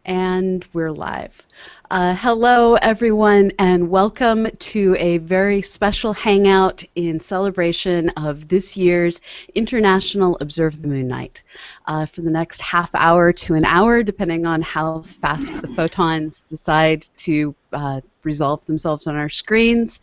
And we're live. Hello, everyone, and welcome to a very special hangout in celebration of this year's International Observe the Moon Night. For the next half hour to an hour, depending on how fast the photons decide to resolve themselves on our screens,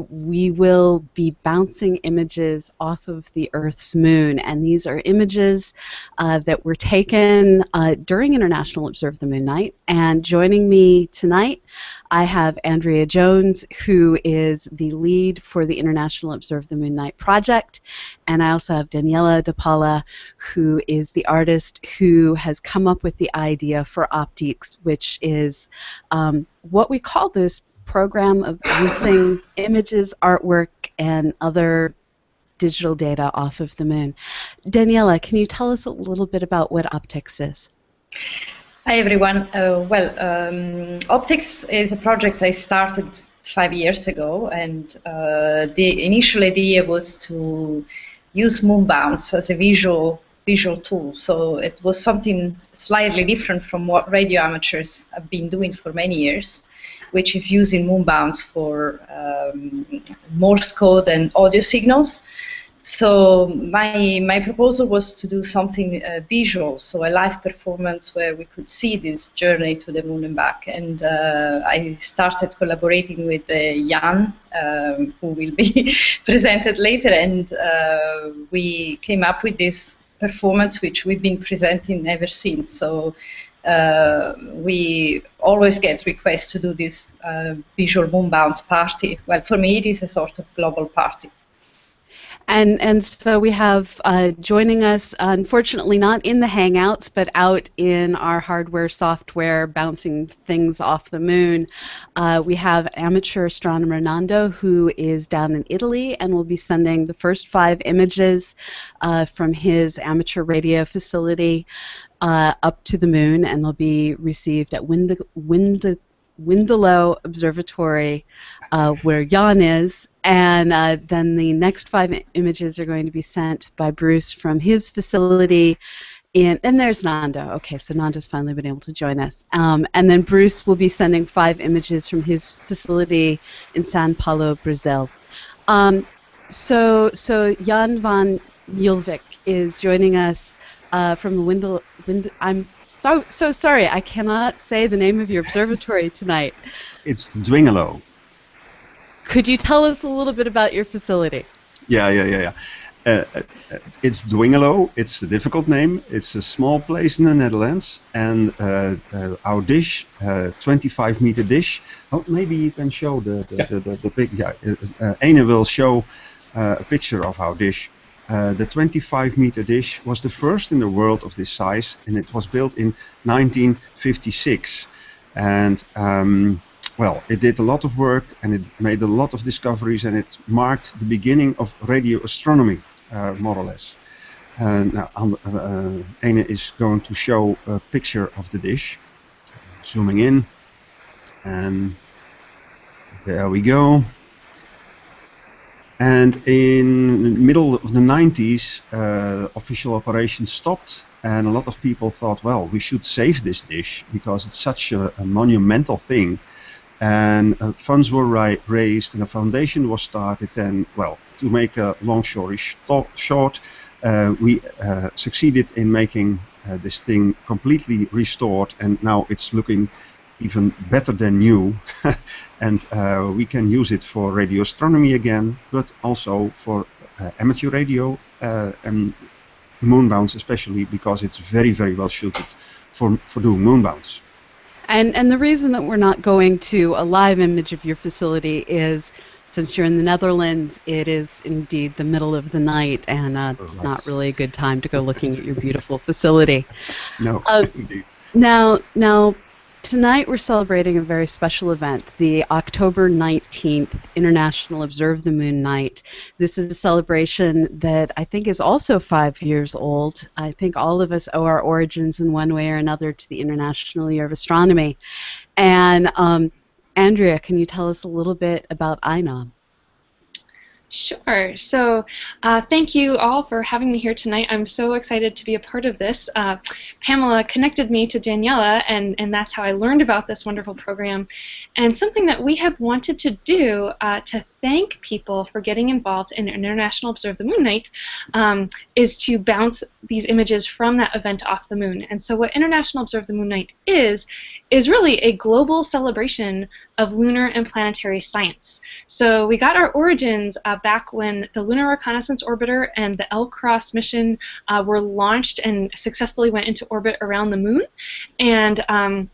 we will be bouncing images off of the Earth's moon, and these are images that were taken during International Observe the Moon Night. And joining me tonight, I have Andrea Jones, who is the lead for the International Observe the Moon Night project, and I also have Daniela DePaula, who is the artist who has come up with the idea for OPTICKS, which is what we call this program of bouncing images, artwork, and other digital data off of the moon. Daniela, can you tell us a little bit about what OPTICKS is? Hi everyone. OPTICKS is a project I started 5 years ago, and the initial idea was to use moon bounce as a visual tool. So it was something slightly different from what radio amateurs have been doing for many years, which is using moon bounce for Morse code and audio signals. So my proposal was to do something visual, so a live performance where we could see this journey to the moon and back. And I started collaborating with Jan, who will be presented later, and we came up with this performance which we've been presenting ever since. So we always get requests to do this visual moon bounce party. Well, for me it is a sort of global party. And so we have joining us, unfortunately not in the Hangouts, but out in our hardware, software, bouncing things off the moon. We have amateur astronomer Nando, who is down in Italy and will be sending the first 5 images from his amateur radio facility up to the moon, and they'll be received at Windelo Observatory, where Jan is, and then the next 5 images are going to be sent by Bruce from his facility and there's Nando. Okay, so Nando's finally been able to join us. And then Bruce will be sending 5 images from his facility in São Paulo, Brazil. So Jan van Mulvik is joining us from the I'm so sorry, I cannot say the name of your observatory tonight. It's Dwingelo. Could you tell us a little bit about your facility? Yeah. It's Dwingelo. It's a difficult name. It's a small place in the Netherlands, and our dish, 25-meter dish. Oh, maybe you can show the big. Yeah, Ene will show a picture of our dish. The 25-meter dish was the first in the world of this size, and it was built in 1956. And well, it did a lot of work, and it made a lot of discoveries, and it marked the beginning of radio astronomy, more or less. Now, Ene is going to show a picture of the dish. Zooming in, and there we go. And in the middle of the 90s, official operations stopped, and a lot of people thought, well, we should save this dish because it's such a monumental thing. And funds were raised, and a foundation was started, and, well, to make a long story short, we succeeded in making this thing completely restored, and now it's looking even better than new. And we can use it for radio astronomy again, but also for amateur radio and moon bounce, especially because it's very, very well suited for doing moon bounce. And the reason that we're not going to a live image of your facility is, since you're in the Netherlands, it is indeed the middle of the night, and it's not really a good time to go looking at your beautiful facility. No, indeed. Now, tonight we're celebrating a very special event, the October 19th International Observe the Moon Night. This is a celebration that I think is also 5 years old. I think all of us owe our origins in one way or another to the International Year of Astronomy. And Andrea, can you tell us a little bit about InOMN? Sure. So thank you all for having me here tonight. I'm so excited to be a part of this. Pamela connected me to Daniela, and that's how I learned about this wonderful program. And something that we have wanted to do to thank people for getting involved in International Observe the Moon Night is to bounce these images from that event off the moon. And so what International Observe the Moon Night is really a global celebration of lunar and planetary science. So we got our origins back when the Lunar Reconnaissance Orbiter and the L-Cross mission were launched and successfully went into orbit around the moon. And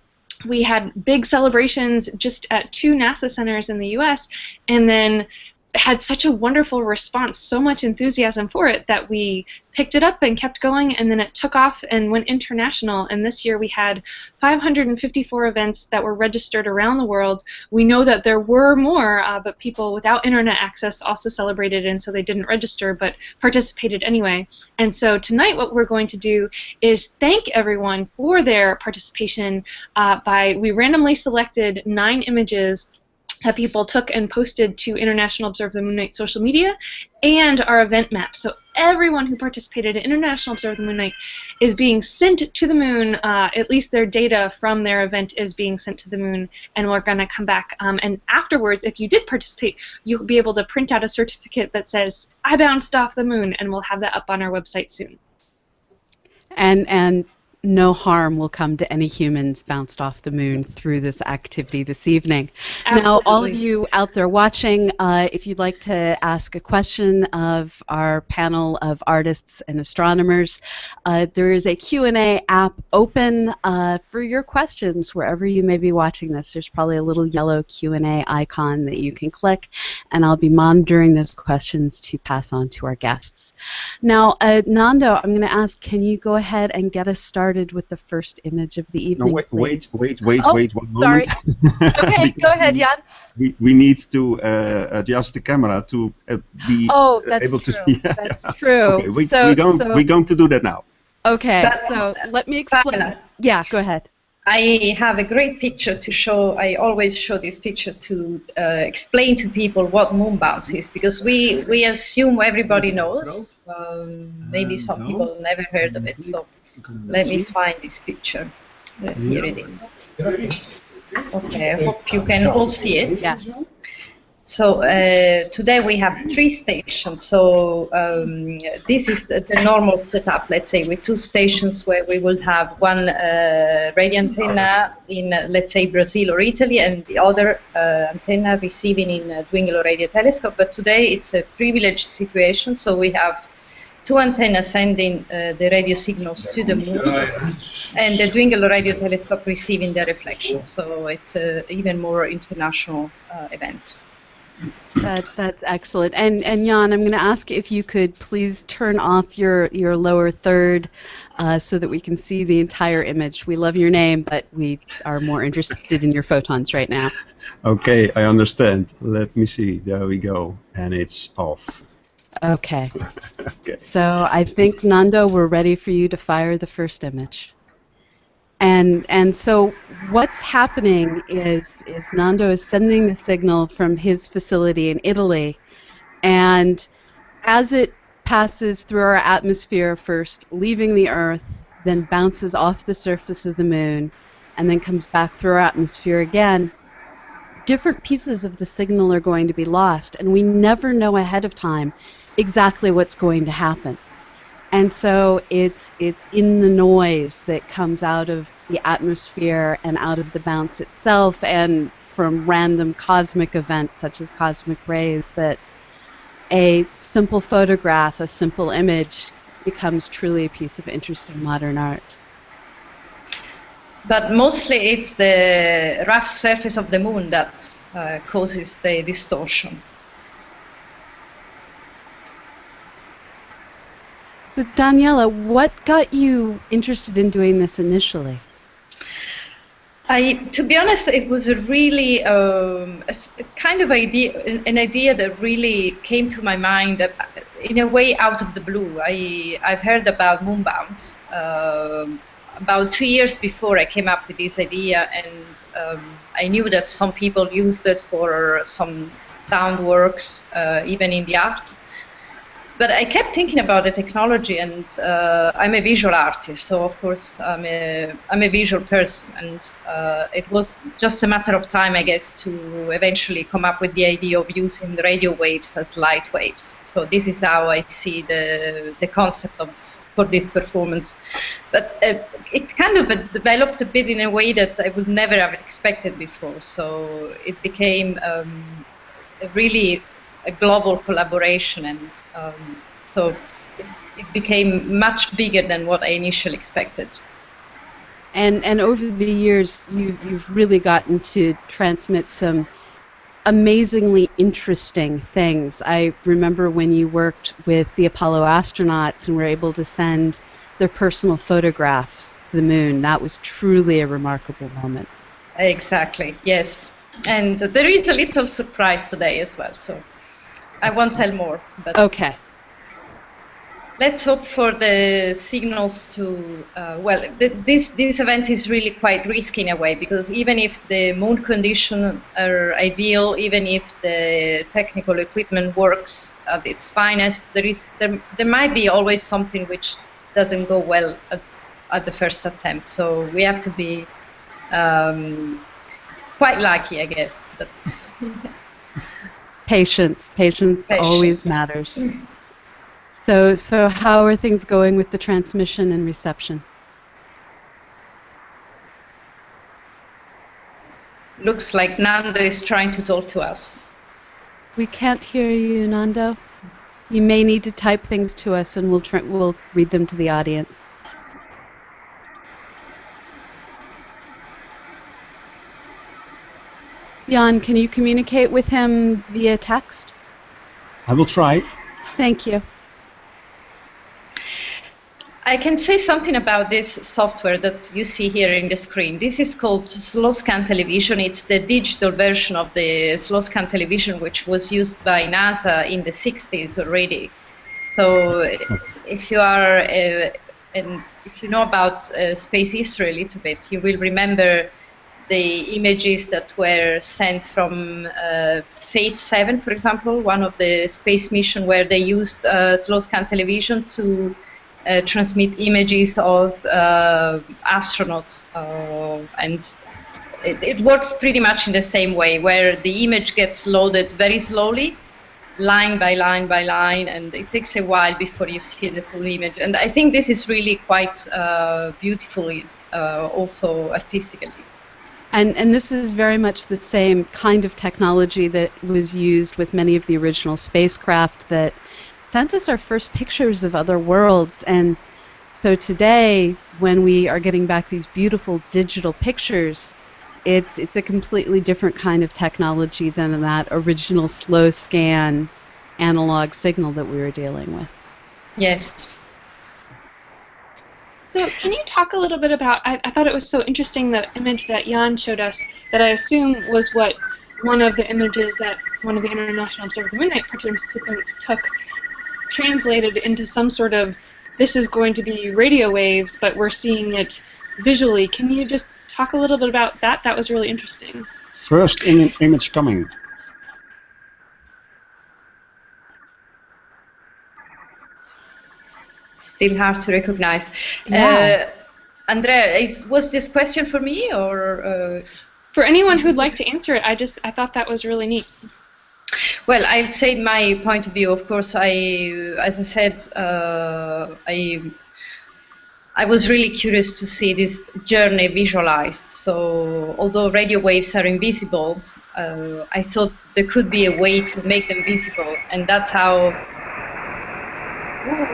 we had big celebrations just at 2 NASA centers in the US, and then had such a wonderful response, so much enthusiasm for it, that we picked it up and kept going, and then it took off and went international. And this year we had 554 events that were registered around the world. We know that there were more, but people without internet access also celebrated, and so they didn't register but participated anyway. And so tonight what we're going to do is thank everyone for their participation we randomly selected 9 images that people took and posted to International Observe the Moon Night social media and our event map. So everyone who participated in International Observe the Moon Night is being sent to the moon, at least their data from their event is being sent to the moon, and we're going to come back. And afterwards, if you did participate, you'll be able to print out a certificate that says, I bounced off the moon, and we'll have that up on our website soon. And no harm will come to any humans bounced off the moon through this activity this evening. Absolutely. Now, all of you out there watching, if you'd like to ask a question of our panel of artists and astronomers, there is a Q&A app open for your questions wherever you may be watching this. There's probably a little yellow Q&A icon that you can click, and I'll be monitoring those questions to pass on to our guests. Now, Nando, I'm going to ask, can you go ahead and get us started with the first image of the evening, no, wait, please? wait, Oh, one sorry. moment. Okay, go ahead, Jan. We need to adjust the camera to be that's able true. to see. That's true. Okay, we're going to do that now. Okay, But, so let me explain. Pamela, Yeah, go ahead. I have a great picture to show. I always show this picture to explain to people what moon bounce is, because we assume everybody knows. Maybe some people never heard of it. So let me find this picture. Here it is. Okay, I hope you can all see it. Yes. So today we have 3 stations. So this is the normal setup, let's say, with 2 stations where we will have one radio antenna in, let's say, Brazil or Italy, and the other antenna receiving in Dwingelo radio telescope. But today it's a privileged situation, so we have 2 antennas sending the radio signals to the moon, and the Dwingelo radio telescope receiving the reflection. So it's an even more international event. That's excellent. And Jan, I'm going to ask if you could please turn off your lower third so that we can see the entire image. We love your name, but we are more interested in your photons right now. Okay, I understand. Let me see. There we go. And it's off. Okay. Okay. So I think, Nando, we're ready for you to fire the first image. And so what's happening is Nando is sending the signal from his facility in Italy, and as it passes through our atmosphere first, leaving the Earth, then bounces off the surface of the moon, and then comes back through our atmosphere again, different pieces of the signal are going to be lost, and we never know ahead of time exactly what's going to happen. And so it's in the noise that comes out of the atmosphere and out of the bounce itself and from random cosmic events such as cosmic rays that a simple photograph, a simple image, becomes truly a piece of interesting modern art. But mostly it's the rough surface of the moon that causes the distortion. So Daniela, what got you interested in doing this initially? To be honest, it was a really kind of an idea that really came to my mind in a way out of the blue. I've heard about moon bounce about 2 years before I came up with this idea, and I knew that some people used it for some sound works, even in the arts. But I kept thinking about the technology, and I'm a visual artist, so of course I'm a visual person, and it was just a matter of time, I guess, to eventually come up with the idea of using the radio waves as light waves. So this is how I see the concept for this performance. But it kind of developed a bit in a way that I would never have expected before. So it became really a global collaboration, and so it became much bigger than what I initially expected. And over the years, you've really gotten to transmit some amazingly interesting things. I remember when you worked with the Apollo astronauts and were able to send their personal photographs to the moon. That was truly a remarkable moment. Exactly, yes. And there is a little surprise today as well, so I won't tell more. But okay. Let's hope for the signals to, this event is really quite risky in a way, because even if the moon conditions are ideal, even if the technical equipment works at its finest, there might be always something which doesn't go well at the first attempt. So we have to be quite lucky, I guess. But Patience always matters. So how are things going with the transmission and reception? Looks like Nando is trying to talk to us. We can't hear you, Nando. You may need to type things to us, and we'll read them to the audience. Jan, can you communicate with him via text? I will try. Thank you. I can say something about this software that you see here in the screen. This is called slow scan television. It's the digital version of the slow scan television, which was used by NASA in the 60s already. So if you are, and if you know about space history a little bit, you will remember the images that were sent from Fate 7, for example, one of the space missions where they used slow scan television to transmit images of astronauts, and it works pretty much in the same way, where the image gets loaded very slowly, line by line by line, and it takes a while before you see the full image. And I think this is really quite beautifully, also artistically. And this is very much the same kind of technology that was used with many of the original spacecraft that sent us our first pictures of other worlds. And so today, when we are getting back these beautiful digital pictures, it's a completely different kind of technology than that original slow scan analog signal that we were dealing with. Yes. So can you talk a little bit about, I thought it was so interesting, the image that Jan showed us, that I assume was what one of the images that one of the International Observer of the Moon Night participants took, translated into some sort of, this is going to be radio waves, but we're seeing it visually. Can you just talk a little bit about that? That was really interesting. First image coming. Still hard to recognize. Yeah. Andrea, was this question for me or? For anyone who'd like to answer it, I thought that was really neat. Well, I'll say my point of view. Of course, as I said, I was really curious to see this journey visualized. So, although radio waves are invisible, I thought there could be a way to make them visible, and that's how. Ooh,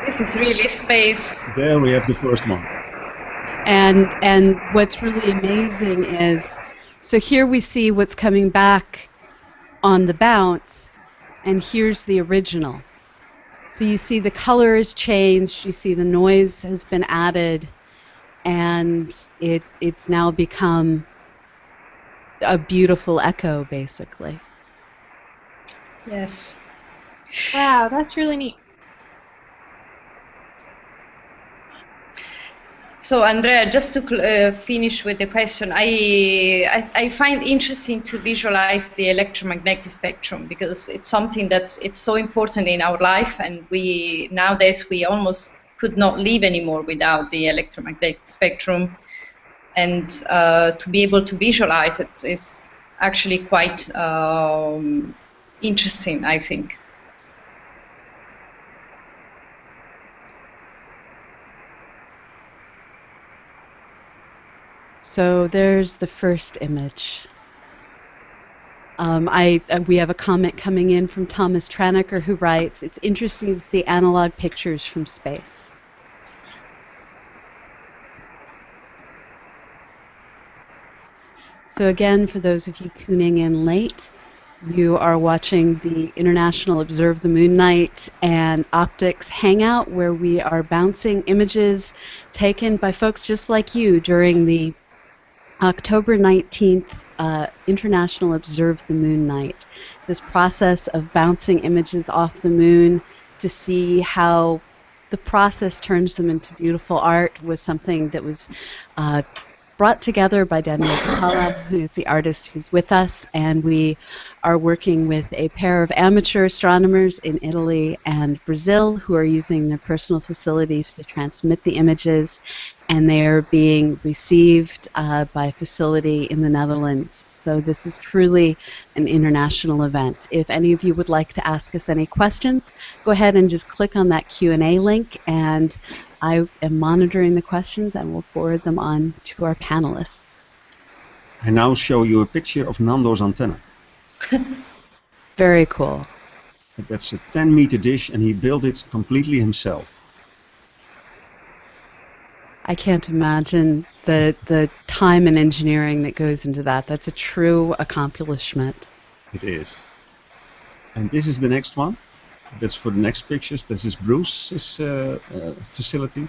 this is really space. There we have the first one. And what's really amazing is, so here we see what's coming back on the bounce, and here's the original. So you see the color has changed, you see the noise has been added, and it's now become a beautiful echo, basically. Yes. Wow, that's really neat. So Andrea, just to finish with the question, I find interesting to visualize the electromagnetic spectrum because it's something that it's so important in our life, and nowadays we almost could not live anymore without the electromagnetic spectrum, and to be able to visualize it is actually quite interesting, I think. So there's the first image. We have a comment coming in from Thomas Tranecker who writes, "It's interesting to see analog pictures from space." So again, for those of you tuning in late, you are watching the International Observe the Moon Night and Optics Hangout, where we are bouncing images taken by folks just like you during the October 19th International Observe the Moon Night. This process of bouncing images off the moon to see how the process turns them into beautiful art was something that was brought together by Daniel Capalla, who's the artist who's with us, and we are working with a pair of amateur astronomers in Italy and Brazil who are using their personal facilities to transmit the images, and they are being received by a facility in the Netherlands. So this is truly an international event. If any of you would like to ask us any questions, go ahead and just click on that Q&A link, and I am monitoring the questions and will forward them on to our panelists. I now show you a picture of Nando's antenna. Very cool. That's a 10-meter dish, and he built it completely himself. I can't imagine the time and engineering that goes into that. That's a true accomplishment. It is. And this is the next one. That's for the next pictures. This is Bruce's facility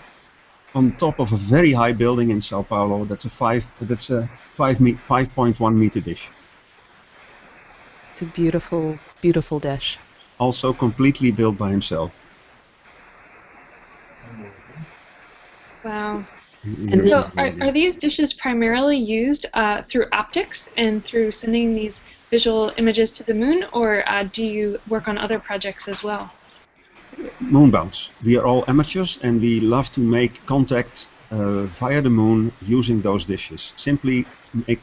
on top of a very high building in Sao Paulo. That's a 5.1 meter dish. It's a beautiful, beautiful dish. Also completely built by himself. Wow. And so are these dishes primarily used through optics and through sending these visual images to the moon, or do you work on other projects as well? Moonbounds. We are all amateurs, and we love to make contact via the moon using those dishes. Simply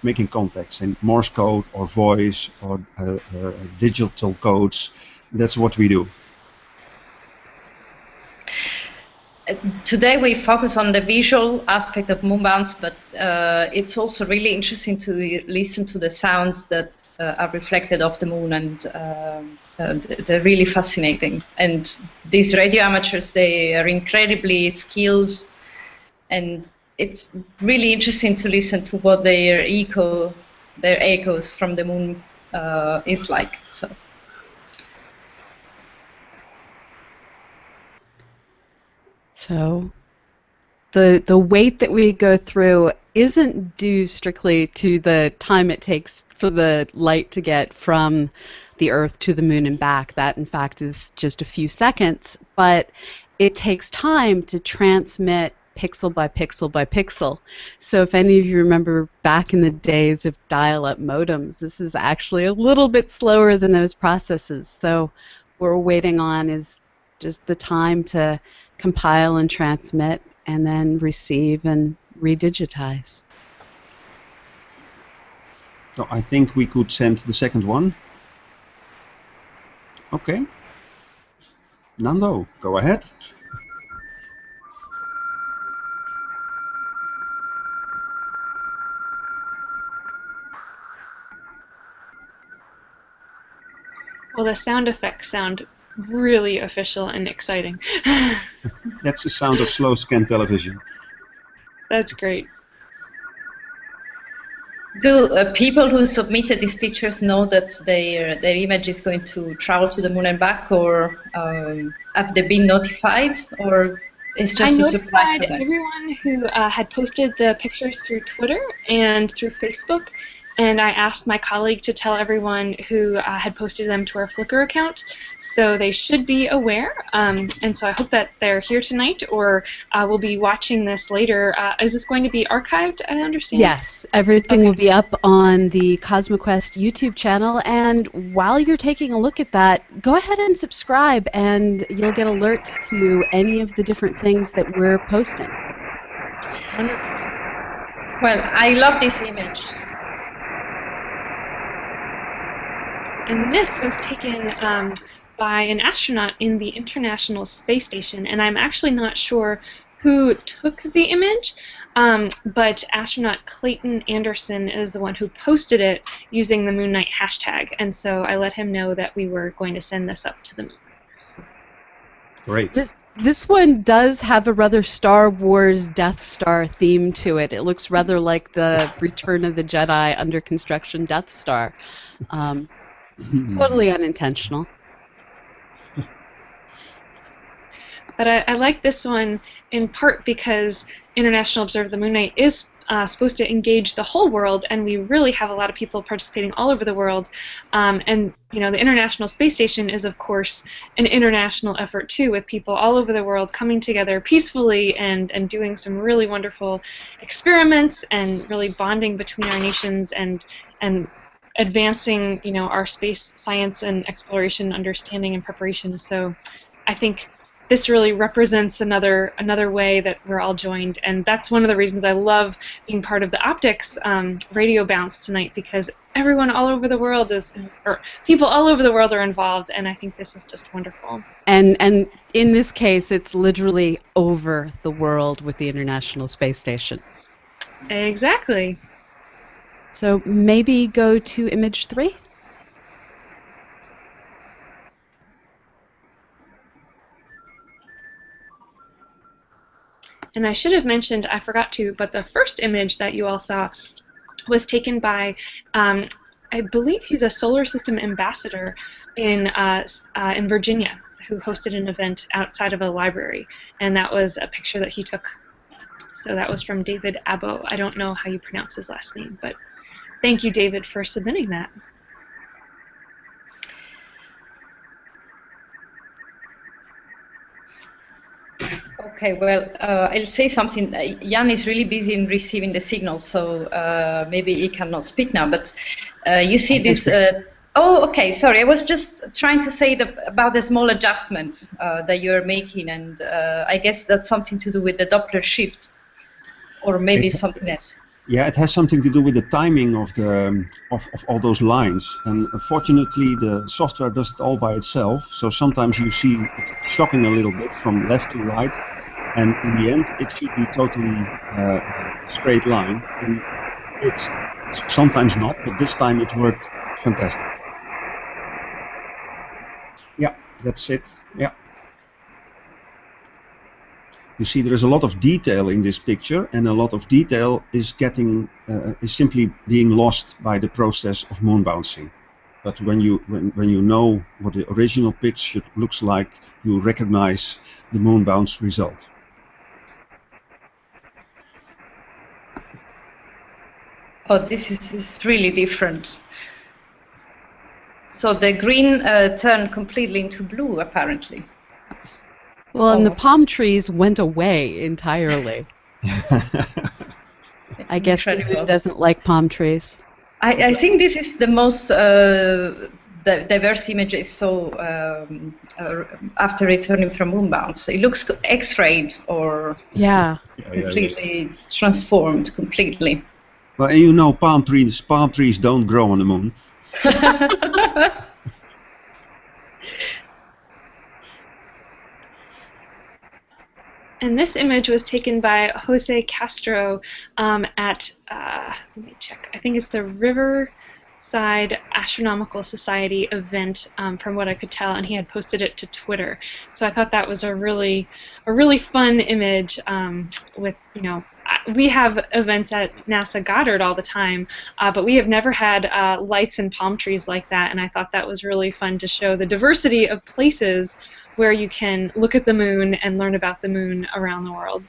making contacts in Morse code or voice or digital codes. That's what we do. Today we focus on the visual aspect of moonbounds, but it's also really interesting to listen to the sounds that are reflected off the moon, and they're really fascinating. And these radio amateurs, they are incredibly skilled, and it's really interesting to listen to what their echoes from the moon is like. So the wait that we go through isn't due strictly to the time it takes for the light to get from the Earth to the moon and back. That, in fact, is just a few seconds. But it takes time to transmit pixel by pixel by pixel. So if any of you remember back in the days of dial-up modems, this is actually a little bit slower than those processes. So what we're waiting on is just the time to compile and transmit, and then receive and redigitize. So I think we could send the second one. Okay. Nando, go ahead. Well, the sound effects sound really official and exciting. That's the sound of slow scan television. That's great. Do people who submitted these pictures know that their image is going to travel to the moon and back, or have they been notified, or it's just a surprise for them? I notified everyone who had posted the pictures through Twitter and through Facebook, and I asked my colleague to tell everyone who had posted them to our Flickr account, so they should be aware. And so I hope that they're here tonight, or will be watching this later. Is this going to be archived, I understand? Yes, everything will be up on the CosmoQuest YouTube channel, and while you're taking a look at that, go ahead and subscribe, and you'll get alerts to any of the different things that we're posting. Wonderful. Well, I love this image. And this was taken by an astronaut in the International Space Station, and I'm actually not sure who took the image, but astronaut Clayton Anderson is the one who posted it using the Moon Night hashtag, and so I let him know that we were going to send this up to the moon. Great. This one does have a rather Star Wars Death Star theme to it. It looks rather like the Return of the Jedi under construction Death Star. Totally unintentional. But I like this one in part because International Observe the Moon Night is supposed to engage the whole world, and we really have a lot of people participating all over the world. And you know, the International Space Station is, of course, an international effort too, with people all over the world coming together peacefully and doing some really wonderful experiments and really bonding between our nations and advancing, you know, our space science and exploration, understanding and preparation. So I think this really represents another way that we're all joined, and that's one of the reasons I love being part of the Optics radio bounce tonight, because everyone all over the world or people all over the world are involved, and I think this is just wonderful. And in this case, it's literally over the world with the International Space Station. Exactly. So maybe go to image 3. And I should have mentioned, I forgot to, but the first image that you all saw was taken by, I believe he's a solar system ambassador in Virginia, who hosted an event outside of a library, and that was a picture that he took. So that was from David Abo. I don't know how you pronounce his last name, but thank you, David, for submitting that. Okay, well, I'll say something. Jan is really busy in receiving the signal, so maybe he cannot speak now. But you see this. Oh, okay. Sorry, I was just trying to say about the small adjustments that you're making, and I guess that's something to do with the Doppler shift, or maybe something else. Yeah, it has something to do with the timing of all those lines, and fortunately the software does it all by itself. So sometimes you see it's shocking a little bit from left to right, and in the end it should be totally straight line. And it's sometimes not, but this time it worked fantastic. Yeah, that's it. Yeah. You see, there is a lot of detail in this picture, and a lot of detail is simply being lost by the process of moon bouncing. But when you know what the original picture looks like, you recognize the moon bounce result. Oh, this is really different. So the green turned completely into blue, apparently. Well, and the palm trees went away entirely. I guess the moon doesn't like palm trees. I think this is the most diverse image. So after returning from moon bounce, it looks X-rayed or completely transformed completely. Well, and you know, palm trees don't grow on the moon. And this image was taken by Jose Castro at, let me check, I think it's the Riverside Astronomical Society event, from what I could tell, and he had posted it to Twitter. So I thought that was a really fun image with, you know, we have events at NASA Goddard all the time, but we have never had lights and palm trees like that, and I thought that was really fun to show the diversity of places where you can look at the moon and learn about the moon around the world.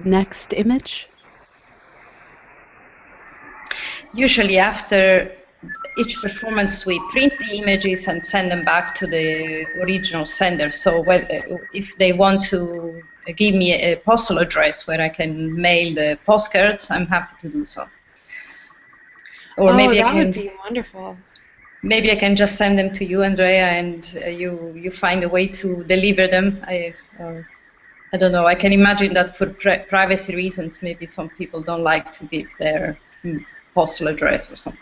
Next image. Usually after each performance, we print the images and send them back to the original sender. So if they want to give me a postal address where I can mail the postcards, I'm happy to do so. Or maybe that would be wonderful. Maybe I can just send them to you, Andrea, and you find a way to deliver them. I don't know. I can imagine that for privacy reasons, maybe some people don't like to give their postal address or something.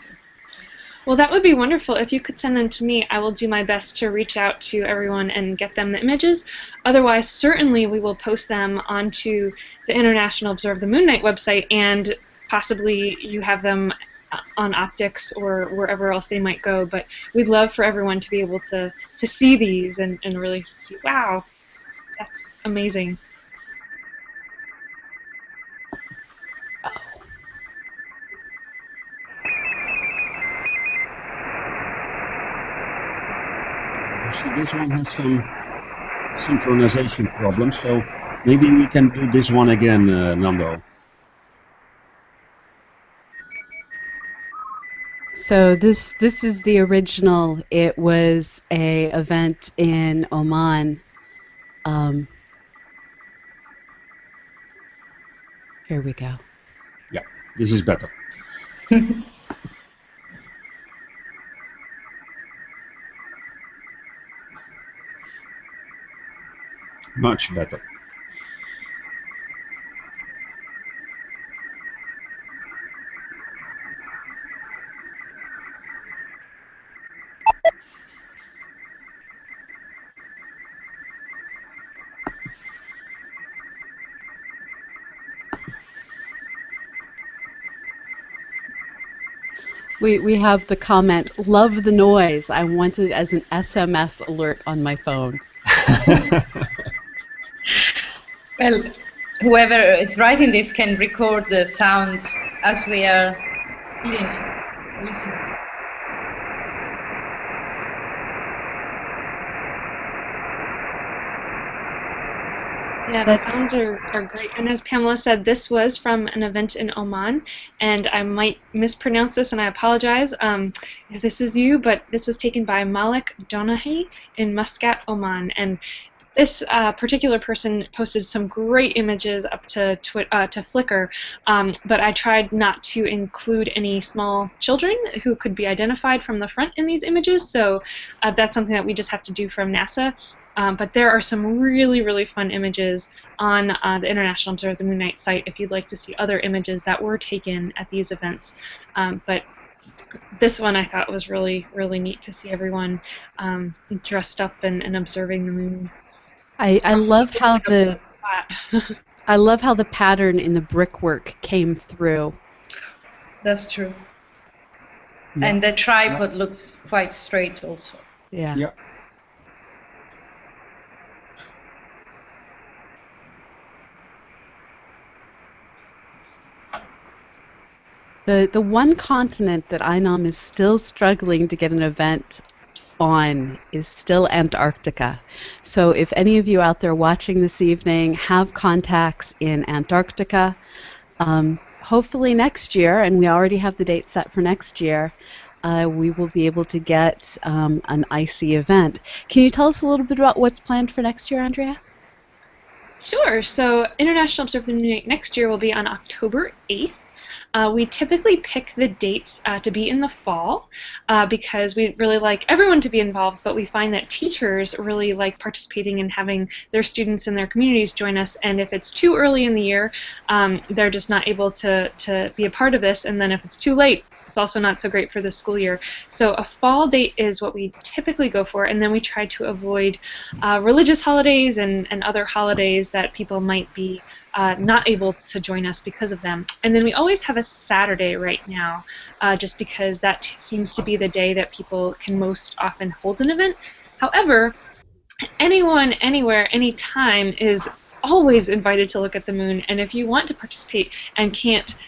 Well, that would be wonderful. If you could send them to me, I will do my best to reach out to everyone and get them the images. Otherwise, certainly we will post them onto the International Observe the Moon Night website, and possibly you have them on OPTICKS or wherever else they might go. But we'd love for everyone to be able to see these and really see, wow, that's amazing. See, this one has some synchronization problems, so maybe we can do this one again, Nando. So this is the original. It was a event in Oman. Here we go. Yeah, this is better. Much better. We have the comment, love the noise. I want it as an SMS alert on my phone. Well, whoever is writing this can record the sound as we are listening. Yeah, the sounds are great. And as Pamela said, this was from an event in Oman, and I might mispronounce this, and I apologize if this is you, but this was taken by Malik Donahi in Muscat, Oman. And this particular person posted some great images up to Flickr, but I tried not to include any small children who could be identified from the front in these images, so that's something that we just have to do from NASA. But there are some really, really fun images on the International Observe the Moon Night site if you'd like to see other images that were taken at these events. But this one I thought was really, really neat to see everyone dressed up and observing the moon. I love how I love how the pattern in the brickwork came through. That's true. Yeah. And the tripod looks quite straight also. Yeah. Yeah. The one continent that InOMN is still struggling to get an event on is still Antarctica. So if any of you out there watching this evening have contacts in Antarctica, hopefully next year, and we already have the date set for next year, we will be able to get an icy event. Can you tell us a little bit about what's planned for next year, Andrea? Sure. So International Observe the Moon Night next year will be on October 8th. We typically pick the dates to be in the fall because we really like everyone to be involved, but we find that teachers really like participating and having their students in their communities join us, and if it's too early in the year, they're just not able to be a part of this, and then if it's too late, it's also not so great for the school year. So a fall date is what we typically go for, and then we try to avoid religious holidays and other holidays that people might be not able to join us because of them. And then we always have a Saturday right now, just because that seems to be the day that people can most often hold an event. However, anyone, anywhere, anytime is always invited to look at the moon, and if you want to participate and can't,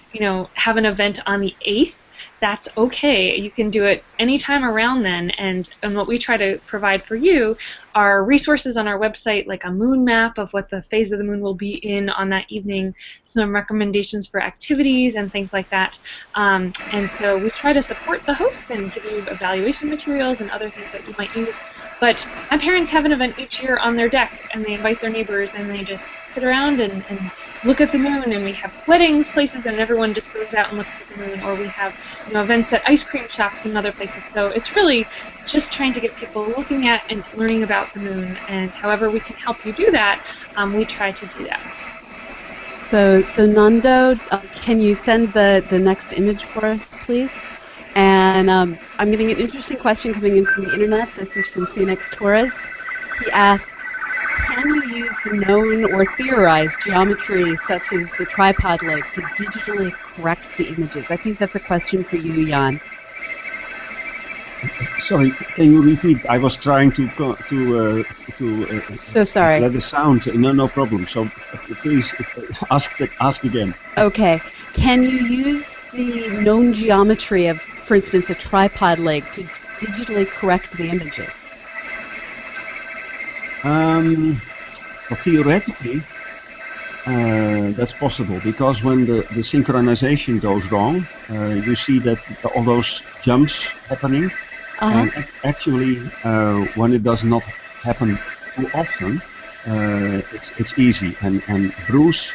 have an event on the 8th, that's okay. You can do it anytime around then. And what we try to provide for you are resources on our website, like a moon map of what the phase of the moon will be in on that evening, some recommendations for activities and things like that. And so we try to support the hosts and give you evaluation materials and other things that you might use. But my parents have an event each year on their deck, and they invite their neighbors, and they just sit around and look at the moon. And we have weddings places, and everyone just goes out and looks at the moon. Or we have events at ice cream shops and other places. So it's really just trying to get people looking at and learning about the moon. And however we can help you do that, we try to do that. So Nando, can you send the next image for us, please? And I'm getting an interesting question coming in from the internet. This is from Phoenix Torres. He asks, can you use the known or theorized geometry, such as the tripod leg, to digitally correct the images? I think that's a question for you, Jan. Sorry, can you repeat? I was trying to so sorry. Let the sound. No problem. So please ask again. Okay. Can you use the known geometry of, for instance, a tripod leg to digitally correct the images? Well, theoretically, that's possible, because when the synchronization goes wrong, you see that all those jumps happening. And actually, when it does not happen too often, it's easy. And Bruce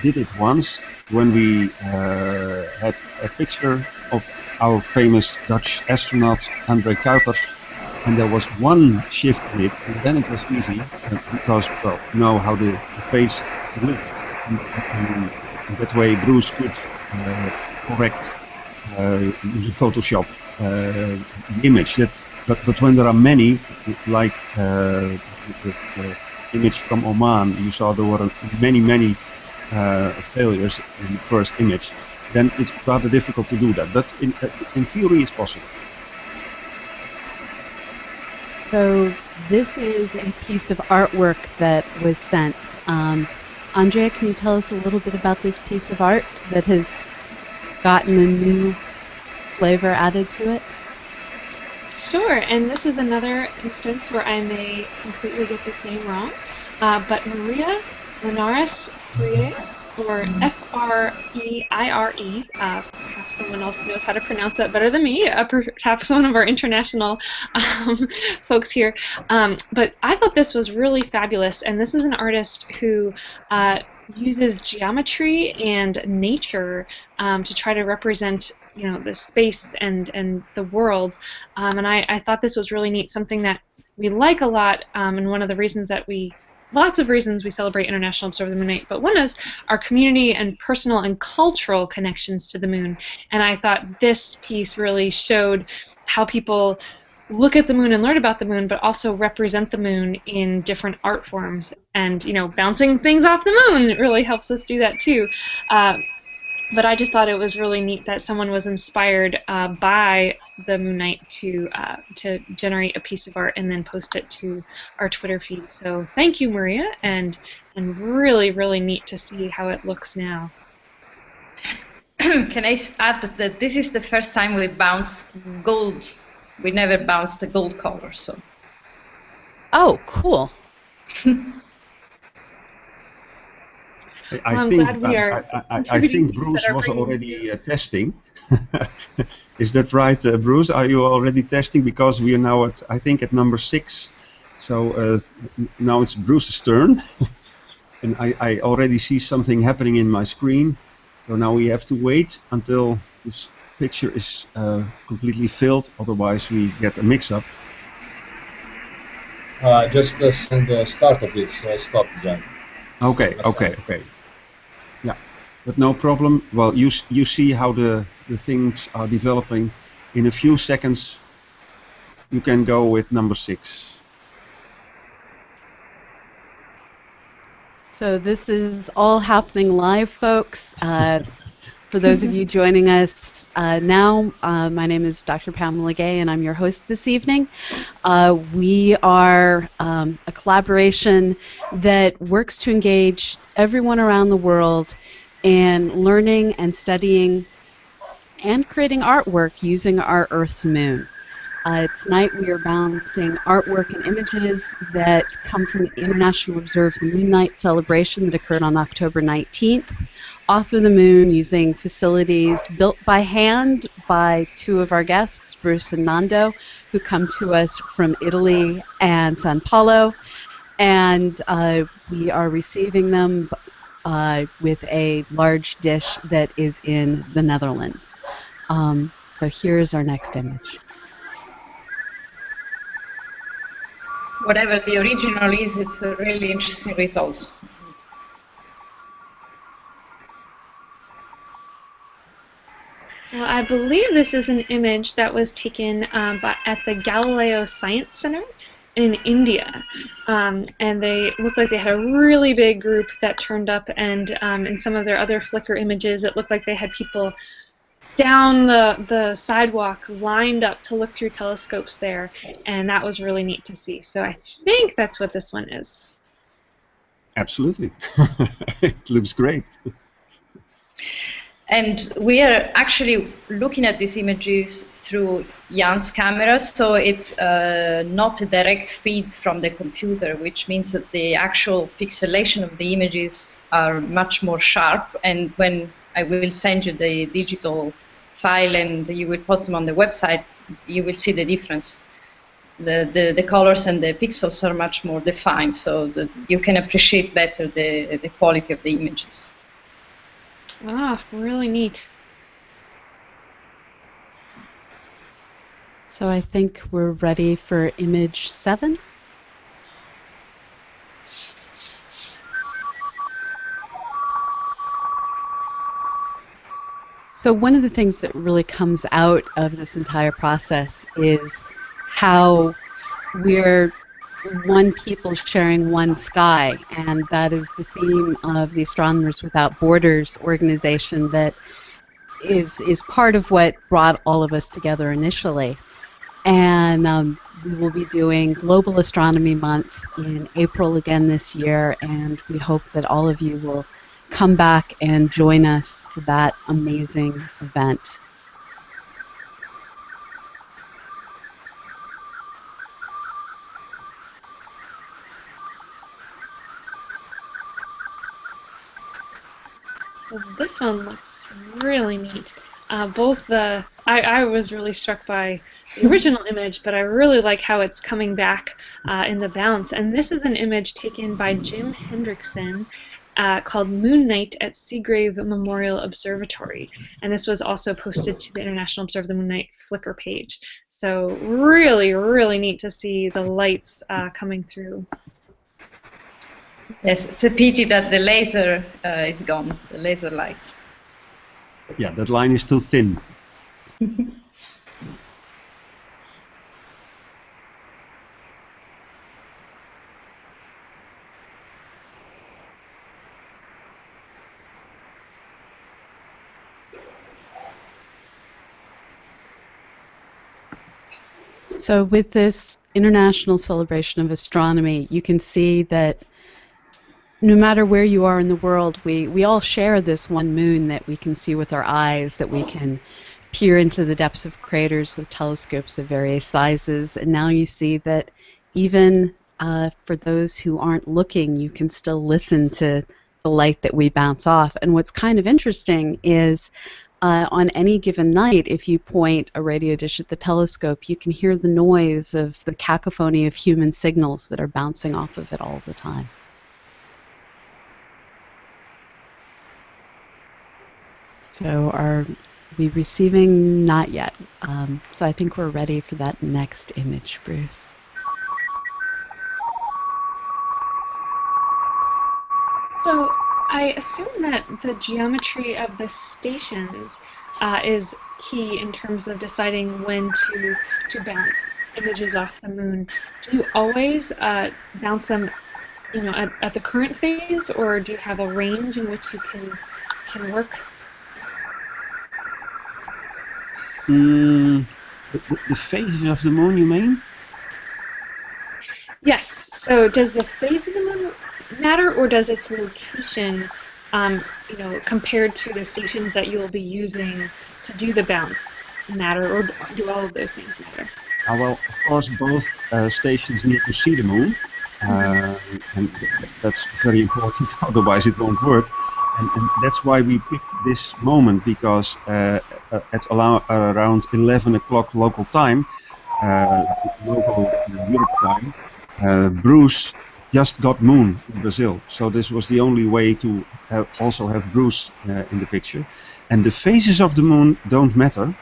did it once when we had a picture of our famous Dutch astronaut André Kuipers, and there was one shift in it, and then it was easy, because, well, you know how the face to look. And that way Bruce could correct using Photoshop the image. But when there are many, like the image from Oman, you saw there were many failures in the first image, then it's rather difficult to do that. But in theory, it's possible. So this is a piece of artwork that was sent. Andrea, can you tell us a little bit about this piece of art that has gotten a new flavor added to it? Sure, and this is another instance where I may completely get this name wrong, but Maria Linares Freire, or F-R-E-I-R-E, perhaps someone else knows how to pronounce that better than me, perhaps one of our international folks here, but I thought this was really fabulous, and this is an artist who uses geometry and nature to try to represent, the space and the world, and I thought this was really neat, something that we like a lot, and one of the reasons that lots of reasons we celebrate International Observe the Moon Night, but one is our community and personal and cultural connections to the moon, and I thought this piece really showed how people look at the moon and learn about the moon, but also represent the moon in different art forms. And, bouncing things off the moon really helps us do that too. But I just thought it was really neat that someone was inspired by the Moon Night to generate a piece of art and then post it to our Twitter feed. So thank you, Maria, and really, really neat to see how it looks now. Can I add that this is the first time we bounced gold? We never bounced the gold color, so. Oh, cool. I think Bruce was already testing. Is that right, Bruce? Are you already testing? Because we are now at number 6. So now it's Bruce's turn. And I already see something happening in my screen. So now we have to wait until this picture is completely filled. Otherwise we get a mix-up. Just send the start of it, so I stopped then. Okay. Yeah, but no problem. Well, you see how the things are developing. In a few seconds, you can go with number 6. So this is all happening live, folks. For those of you joining us now, my name is Dr. Pamela Gay, and I'm your host this evening. We are a collaboration that works to engage everyone around the world in learning and studying and creating artwork using our Earth's moon. Tonight we are balancing artwork and images that come from the International Observe the Moon Night celebration that occurred on October 19th, off of the moon using facilities built by hand by two of our guests, Bruce and Nando, who come to us from Italy and Sao Paulo. And we are receiving them with a large dish that is in the Netherlands. So here is our next image. Whatever the original is, it's a really interesting result. Well, I believe this is an image that was taken at the Galileo Science Center in India. And they looked like they had a really big group that turned up, and in some of their other Flickr images, it looked like they had people down the sidewalk lined up to look through telescopes there, and that was really neat to see. So I think that's what this one is. Absolutely. It looks great. And we are actually looking at these images through Jan's camera, so it's not a direct feed from the computer, which means that the actual pixelation of the images are much more sharp. And when I will send you the digital file and you will post them on the website, you will see the difference. The colors and the pixels are much more defined, so that you can appreciate better the quality of the images. Ah, really neat. So I think we're ready for image 7. So one of the things that really comes out of this entire process is how we're one people sharing one sky, and that is the theme of the Astronomers Without Borders organization that is part of what brought all of us together initially. And we will be doing Global Astronomy Month in April again this year, and we hope that all of you will come back and join us for that amazing event. So this one looks really neat. I was really struck by the original image, but I really like how it's coming back in the bounce. And this is an image taken by Jim Hendrickson called Moon Night at Seagrave Memorial Observatory. And this was also posted to the International Observe the Moon Night Flickr page. So really, really neat to see the lights coming through. Yes, it's a pity that the laser is gone, the laser light. Yeah, that line is too thin. So with this International Celebration of Astronomy, you can see that no matter where you are in the world, we all share this one moon that we can see with our eyes, that we can peer into the depths of craters with telescopes of various sizes. And now you see that even for those who aren't looking, you can still listen to the light that we bounce off. And what's kind of interesting is on any given night, if you point a radio dish at the telescope, you can hear the noise of the cacophony of human signals that are bouncing off of it all the time. So are we receiving? Not yet. So I think we're ready for that next image, Bruce. So I assume that the geometry of the stations is key in terms of deciding when to bounce images off the moon. Do you always bounce them, at the current phase, or do you have a range in which you can work? The phases of the moon, you mean? Yes. So does the phase of the moon matter, or does its location compared to the stations that you'll be using to do the bounce matter, or do all of those things matter? Well, of course, both stations need to see the moon, and that's very important. Otherwise, it won't work. And that's why we picked this moment, because at around 11 o'clock local time, local Europe time, Bruce just got moon in Brazil. So this was the only way to also have Bruce in the picture. And the phases of the moon don't matter,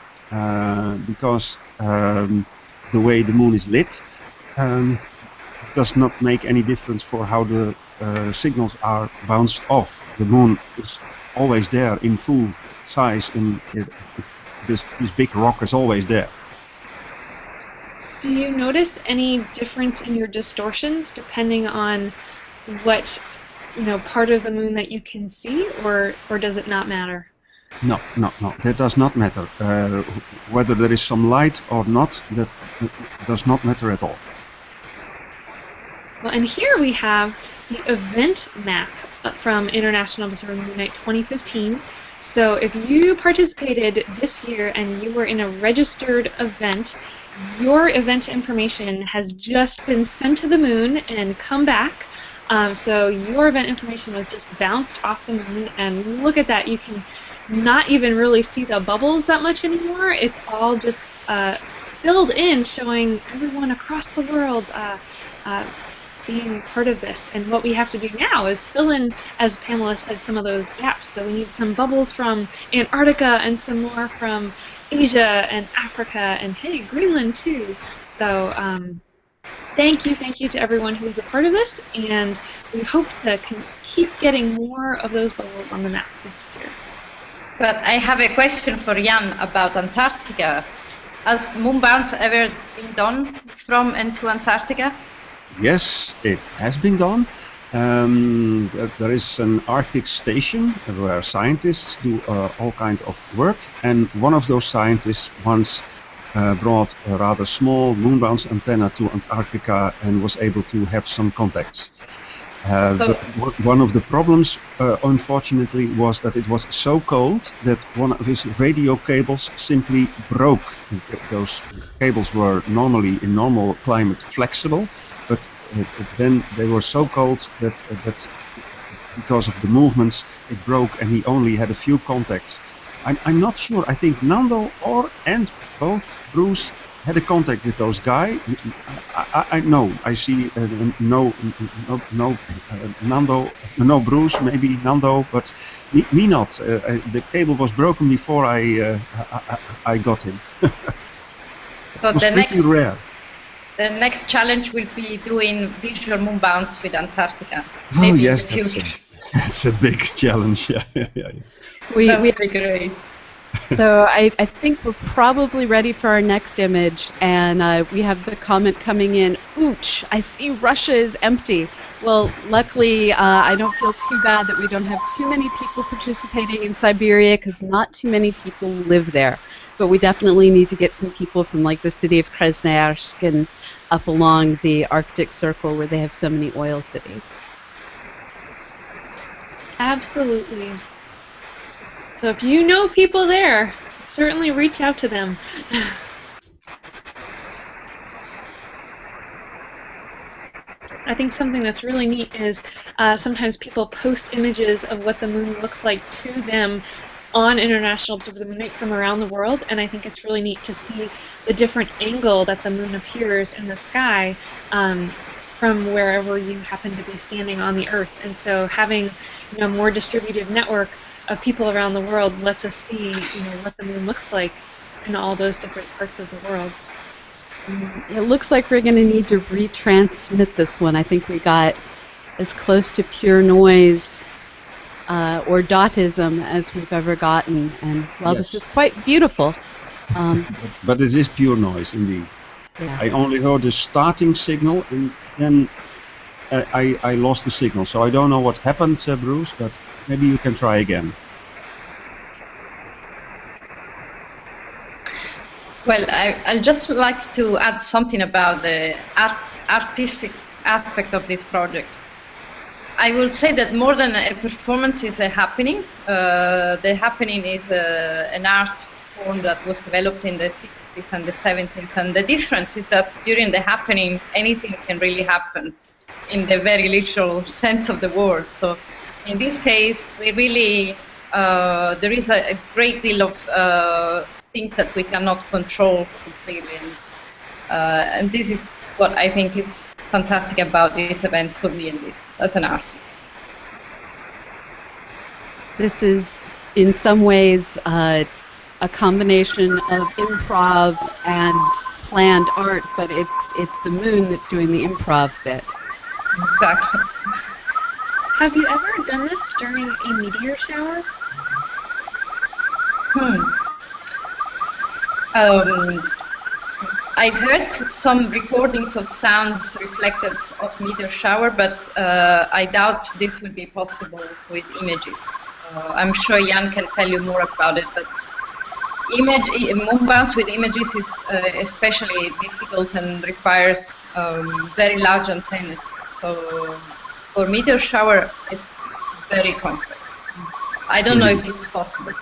because the way the moon is lit does not make any difference for how the signals are bounced off. The moon is always there in full size. This big rock is always there. Do you notice any difference in your distortions depending on what part of the moon that you can see, or does it not matter? No, that does not matter. Whether there is some light or not, that does not matter at all. Well, and here we have the event map from International Observer Moon Night 2015. So if you participated this year and you were in a registered event, your event information has just been sent to the moon and come back. So your event information was just bounced off the moon, and look at that. You can not even really see the bubbles that much anymore. It's all just filled in, showing everyone across the world being part of this. And what we have to do now is fill in, as Pamela said, some of those gaps. So we need some bubbles from Antarctica and some more from Asia and Africa, and hey, Greenland too. So thank you to everyone who is a part of this, and we hope to keep getting more of those bubbles on the map next year. But I have a question for Jan about Antarctica. Has moon bounce ever been done from and to Antarctica? Yes, it has been done. There is an Arctic station where scientists do all kinds of work, and one of those scientists once brought a rather small moon bounce antenna to Antarctica and was able to have some contacts. But one of the problems, unfortunately, was that it was so cold that one of his radio cables simply broke. Those cables were normally, in normal climate, flexible, but then they were so cold that because of the movements, it broke, and he only had a few contacts. I'm not sure. I think Nando and both Bruce had a contact with those guys. I know. I see no Nando, no Bruce, maybe Nando, but me not. The cable was broken before I got him. So it was pretty rare. The next challenge will be doing visual moon bounce with Antarctica. Oh Maybe yes, in the future. that's a big challenge. Yeah. That would be great. So I think we're probably ready for our next image, and we have the comment coming in, "Ooch, I see Russia is empty." Well, luckily, I don't feel too bad that we don't have too many people participating in Siberia, because not too many people live there. But we definitely need to get some people from like the city of Krasnoyarsk and up along the Arctic Circle where they have so many oil cities. Absolutely. So if you know people there, certainly reach out to them. I think something that's really neat is sometimes people post images of what the moon looks like to them on International Observer the Moon Night from around the world, and I think it's really neat to see the different angle that the moon appears in the sky from wherever you happen to be standing on the Earth. And so having a more distributed network of people around the world lets us see what the moon looks like in all those different parts of the world. It looks like we're going to need to retransmit this one. I think we got as close to pure noise or dotism as we've ever gotten, and while Yes. this is quite beautiful. But it is pure noise indeed. Yeah. I only heard the starting signal, and then I lost the signal. So I don't know what happened, Bruce, but maybe you can try again. Well, I'd just like to add something about the artistic aspect of this project. I will say that more than a performance is a happening. The happening is an art form that was developed in the 60s and the 70s. And the difference is that during the happening, anything can really happen in the very literal sense of the word. So in this case, we really, there is a great deal of things that we cannot control completely. And this is what I think is fantastic about this event for me, at least, as an artist. This is, in some ways, a combination of improv and planned art, but it's the moon that's doing the improv bit. Exactly. Have you ever done this during a meteor shower? I've heard some recordings of sounds reflected of meteor shower, but I doubt this would be possible with images. I'm sure Jan can tell you more about it, but moon bounce with images is especially difficult and requires very large antennas. So for meteor shower, it's very complex. I don't know if it's possible.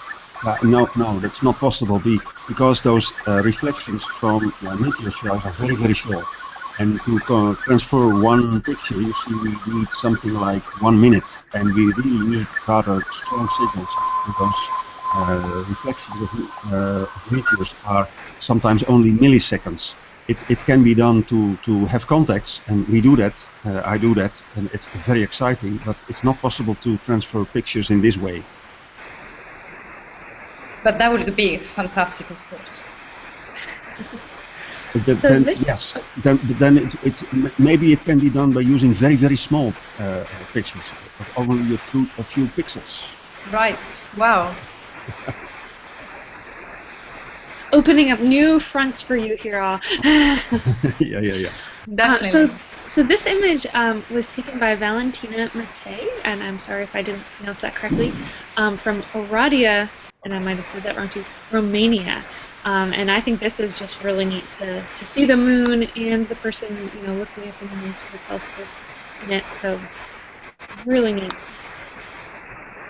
No, that's not possible because those reflections from meteor shells are very, very short. And to transfer one picture, you see, we need something like 1 minute, and we really need rather strong signals. Because reflections of meteors are sometimes only milliseconds. It can be done to have contacts, and we do that. I do that, and it's very exciting. But it's not possible to transfer pictures in this way. But that would be fantastic, of course. Then maybe it can be done by using very, very small pictures, of only a few pixels. Right. Wow. Opening up new fronts for you here, all. Yeah. Definitely. So this image was taken by Valentina Merte, and I'm sorry if I didn't pronounce that correctly, from Oradea, and I might have said that wrong too, Romania. And I think this is just really neat to see the moon and the person, looking at the moon through the telescope in it. So really neat.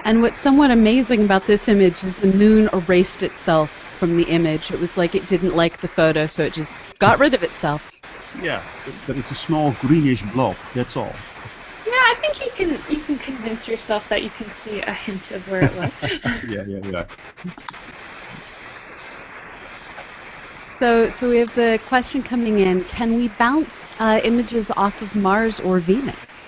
And what's somewhat amazing about this image is the moon erased itself from the image. It was like it didn't like the photo, so it just got rid of itself. Yeah, but it's a small greenish blob. That's all. Yeah, I think you can convince yourself that you can see a hint of where it was. Yeah. So we have the question coming in: can we bounce images off of Mars or Venus?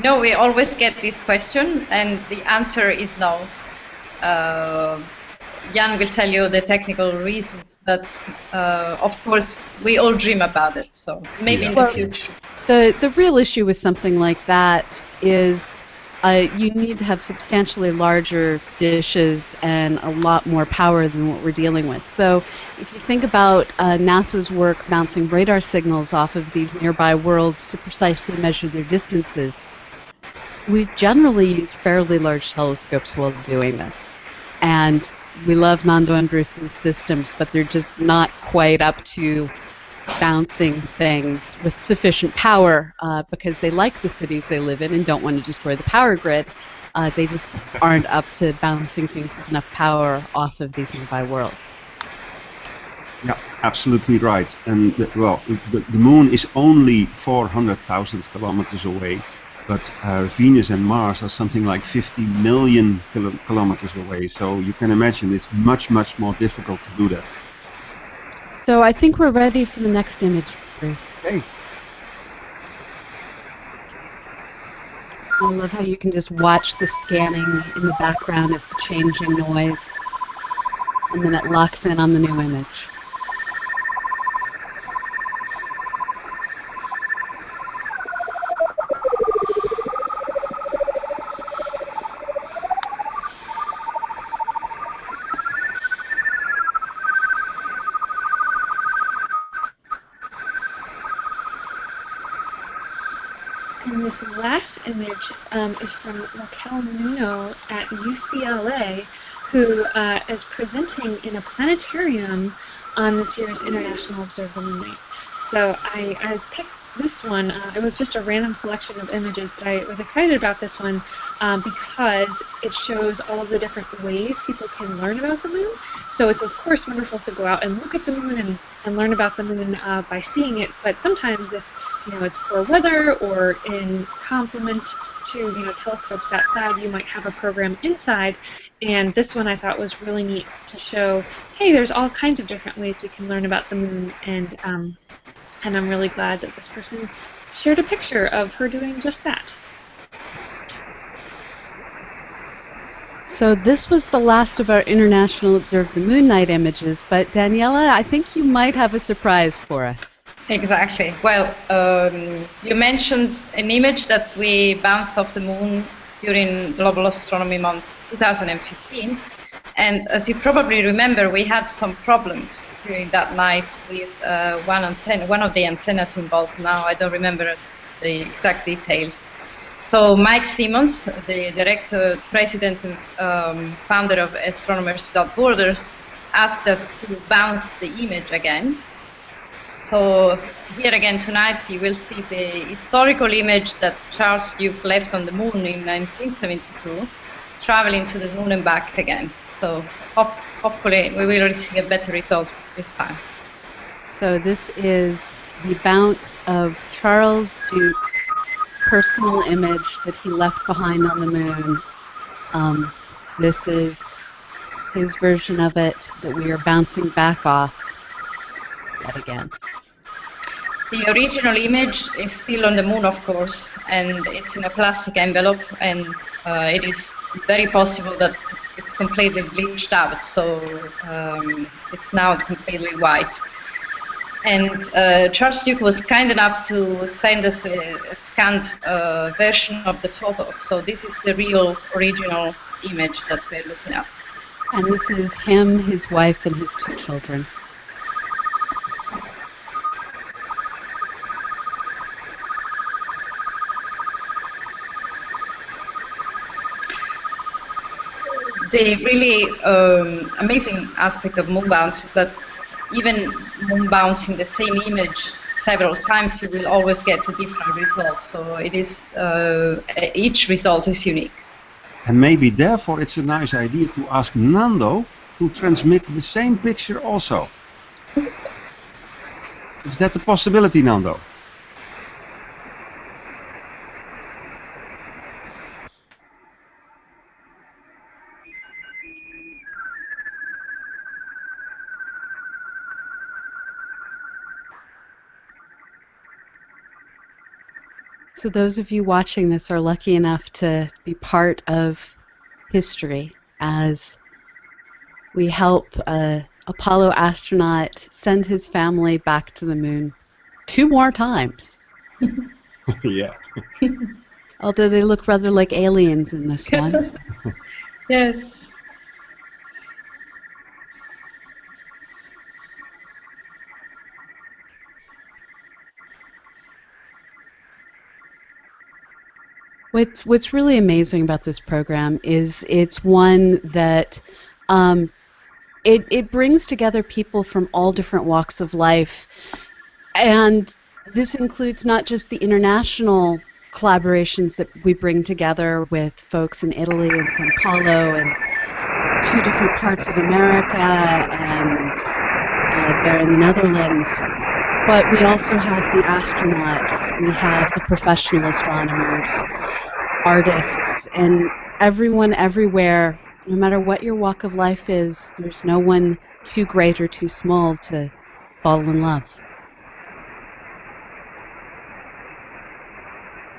We always get this question, and the answer is no. Jan will tell you the technical reasons, but of course we all dream about it. So maybe in the future. The real issue with something like that is you need to have substantially larger dishes and a lot more power than what we're dealing with. So if you think about NASA's work bouncing radar signals off of these nearby worlds to precisely measure their distances, we've generally used fairly large telescopes while doing this. And we love Nando and Bruce's systems, but they're just not quite up to bouncing things with sufficient power because they like the cities they live in and don't want to destroy the power grid. They just aren't up to bouncing things with enough power off of these nearby worlds. Yeah, absolutely right. And the moon is only 400,000 kilometers away, but Venus and Mars are something like 50 million kilometers away. So you can imagine it's much, much more difficult to do that. So I think we're ready for the next image, Bruce. Okay. I love how you can just watch the scanning in the background. It's changing noise, and then it locks in on the new image. And this last image is from Raquel Nuno at UCLA, who is presenting in a planetarium on this year's International Observe the Moon Night. So I picked this one, it was just a random selection of images, but I was excited about this one because it shows all of the different ways people can learn about the moon. So it's of course wonderful to go out and look at the moon and learn about the moon by seeing it, but sometimes if it's poor weather or in complement to telescopes outside, you might have a program inside. And this one I thought was really neat to show, hey, there's all kinds of different ways we can learn about the moon, and I'm really glad that this person shared a picture of her doing just that. So this was the last of our International Observe the Moon Night images, but Daniela, I think you might have a surprise for us. Exactly. Well, you mentioned an image that we bounced off the moon during Global Astronomy Month 2015. And as you probably remember, we had some problems during that night with one of the antennas involved. Now I don't remember the exact details. So Mike Simmons, the director, president, and founder of Astronomers Without Borders, asked us to bounce the image again. So here again tonight you will see the historical image that Charles Duke left on the moon in 1972, traveling to the moon and back again. So hopefully we will receive better results this time. So this is the bounce of Charles Duke's personal image that he left behind on the moon. This is his version of it that we are bouncing back off yet again. The original image is still on the moon, of course, and it's in a plastic envelope, and it is very possible that it's completely bleached out, so it's now completely white. And Charles Duke was kind enough to send us a scanned version of the photo, so this is the real original image that we're looking at. And this is him, his wife, and his 2 children. The really amazing aspect of moon bounce is that even moon bounce in the same image several times, you will always get a different result. So it is each result is unique. And maybe therefore it's a nice idea to ask Nando to transmit the same picture also. Is that a possibility, Nando? So those of you watching this are lucky enough to be part of history as we help Apollo astronaut send his family back to the moon 2 more times. Yeah. Although they look rather like aliens in this one. Yes. What's really amazing about this program is it's one that it brings together people from all different walks of life, and this includes not just the international collaborations that we bring together with folks in Italy and Sao Paulo and 2 different parts of America and there in the Netherlands. But we also have the astronauts, we have the professional astronomers, artists, and everyone everywhere, no matter what your walk of life is, there's no one too great or too small to fall in love.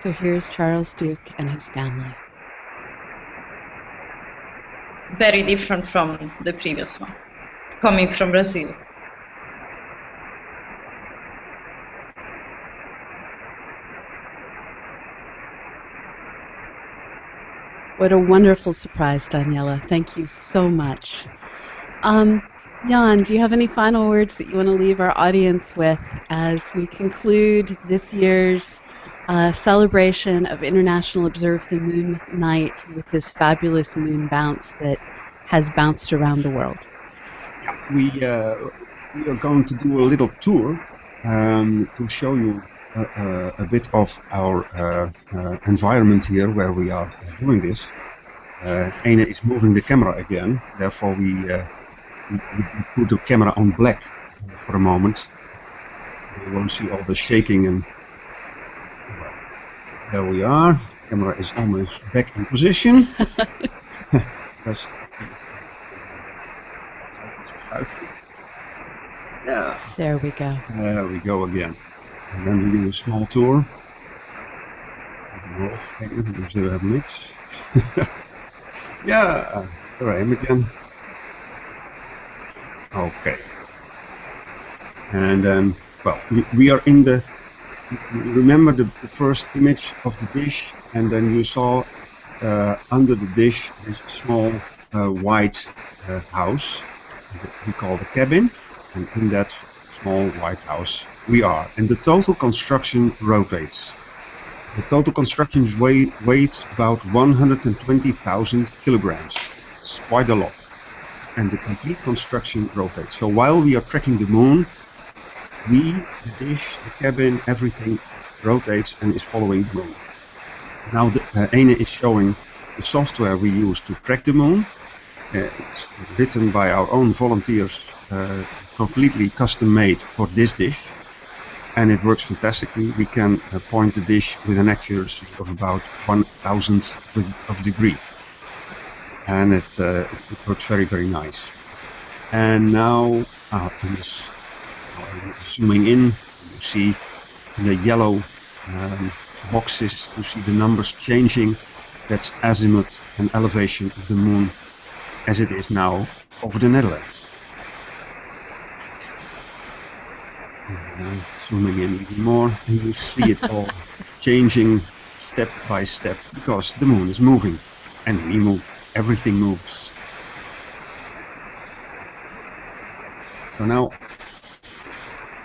So here's Charles Duke and his family. Very different from the previous one, coming from Brazil. What a wonderful surprise, Daniela. Thank you so much. Jan, do you have any final words that you want to leave our audience with as we conclude this year's celebration of International Observe the Moon Night with this fabulous moon bounce that has bounced around the world? We are going to do a little tour to show you a bit of our environment here where we are doing this. Ene is moving the camera again, therefore we put the camera on black for a moment. You won't see all the shaking, and there we are. Camera is almost back in position. Yeah. There we go. There we go again. And then we do a small tour. We have mix. Yeah, there I am again. Okay. And then, well, we are in the. Remember the first image of the dish, and then you saw under the dish this small white house we call the cabin, and in that small white house we are. And the total construction rotates. The total construction weighs about 120,000 kilograms. It's quite a lot. And the complete construction rotates. So while we are tracking the moon, the dish, the cabin, everything rotates and is following the moon. Now Ene is showing the software we use to track the moon. It's written by our own volunteers, completely custom made for this dish. And it works fantastically. We can point the dish with an accuracy of about 1,000th of a degree. And it works very, very nice. And now, zooming in, you see the yellow boxes, you see the numbers changing. That's azimuth and elevation of the moon as it is now over the Netherlands. Zooming in even more, and you see it all changing step by step because the moon is moving and we move, everything moves. So now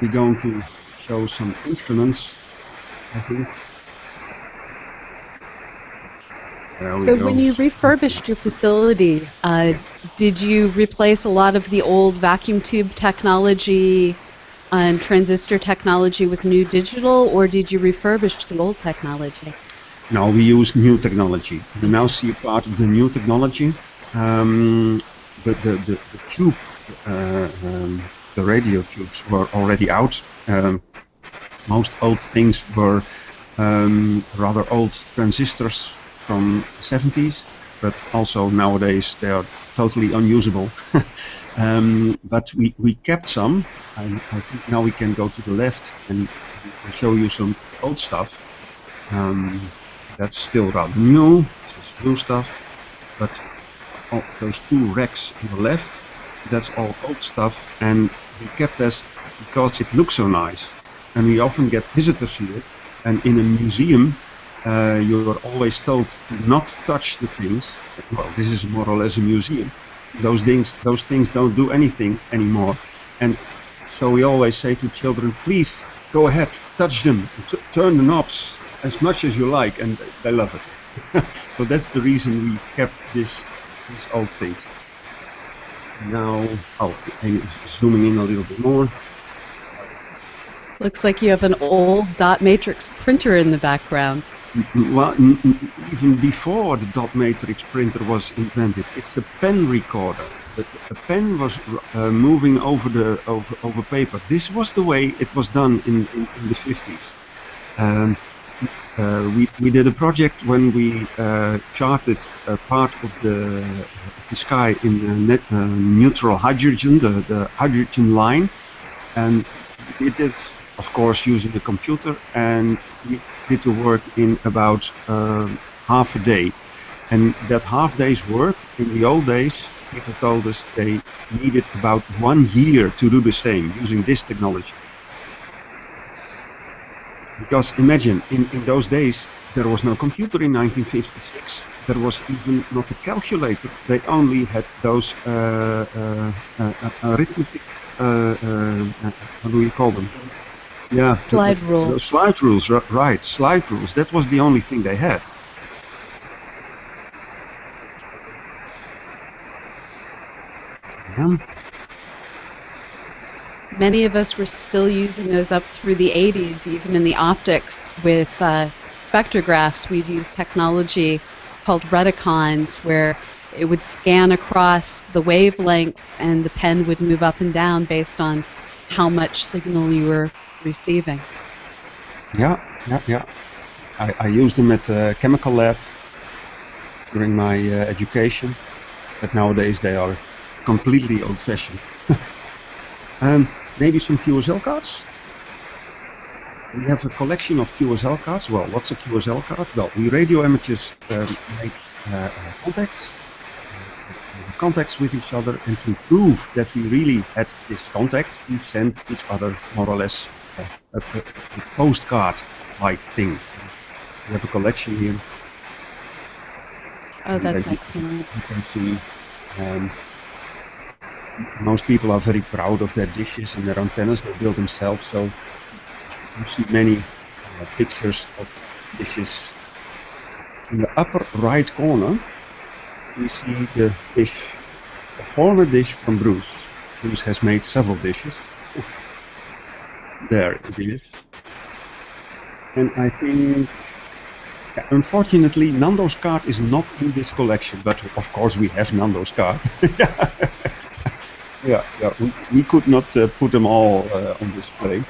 we're going to show some instruments, I think. So when you refurbished your facility, did you replace a lot of the old vacuum tube technology and transistor technology with new digital, or did you refurbish the old technology? No, we use new technology. We now see a part of the new technology. The tube, the radio tubes were already out. Most old things were rather old transistors from the 70s, but also nowadays they are totally unusable. But we kept some. I think now we can go to the left and show you some old stuff. That's still rather new, it's new stuff, but those two racks on the left, that's all old stuff, and we kept this because it looks so nice. And we often get visitors here, and in a museum you are always told to not touch the things. Well, this is more or less a museum. Those things don't do anything anymore, and so we always say to children, please go ahead, touch them, turn the knobs as much as you like, and they love it. So that's the reason we kept these old things. Now, zooming in a little bit more. Looks like you have an old dot matrix printer in the background. Well, even before the dot matrix printer was invented, it's a pen recorder. A pen was moving over paper. This was the way it was done in the 50s. We did a project when we charted a part of the sky in neutral hydrogen, the hydrogen line, and we did, of course, using a computer, and we did the work in about half a day. And that half day's work, in the old days, people told us they needed about 1 year to do the same using this technology. Because imagine, in those days, there was no computer in 1956. There was even not a calculator. They only had those arithmetic, how do you call them? Yeah, slide rules. Slide rules, right, slide rules. That was the only thing they had. Yeah. many of us were still using those up through the 80s, even in the optics with spectrographs. We'd use technology called reticons, where it would scan across the wavelengths and the pen would move up and down based on how much signal you were receiving. Yeah, yeah, yeah. I used them at a chemical lab during my education, but nowadays they are completely old-fashioned. Maybe some QSL cards? We have a collection of QSL cards. Well, what's a QSL card? Well, we radio amateurs make contacts with each other, and to prove that we really had this contact, we send each other more or less a postcard-like thing. We have a collection here. Oh, that's excellent. You can see most people are very proud of their dishes and their antennas they build themselves, so you see many pictures of dishes. In the upper right corner, we see the dish, a former dish from Bruce. Bruce has made several dishes. There it is. And I think, unfortunately, Nando's card is not in this collection, but of course we have Nando's card. Yeah, we could not put them all on display.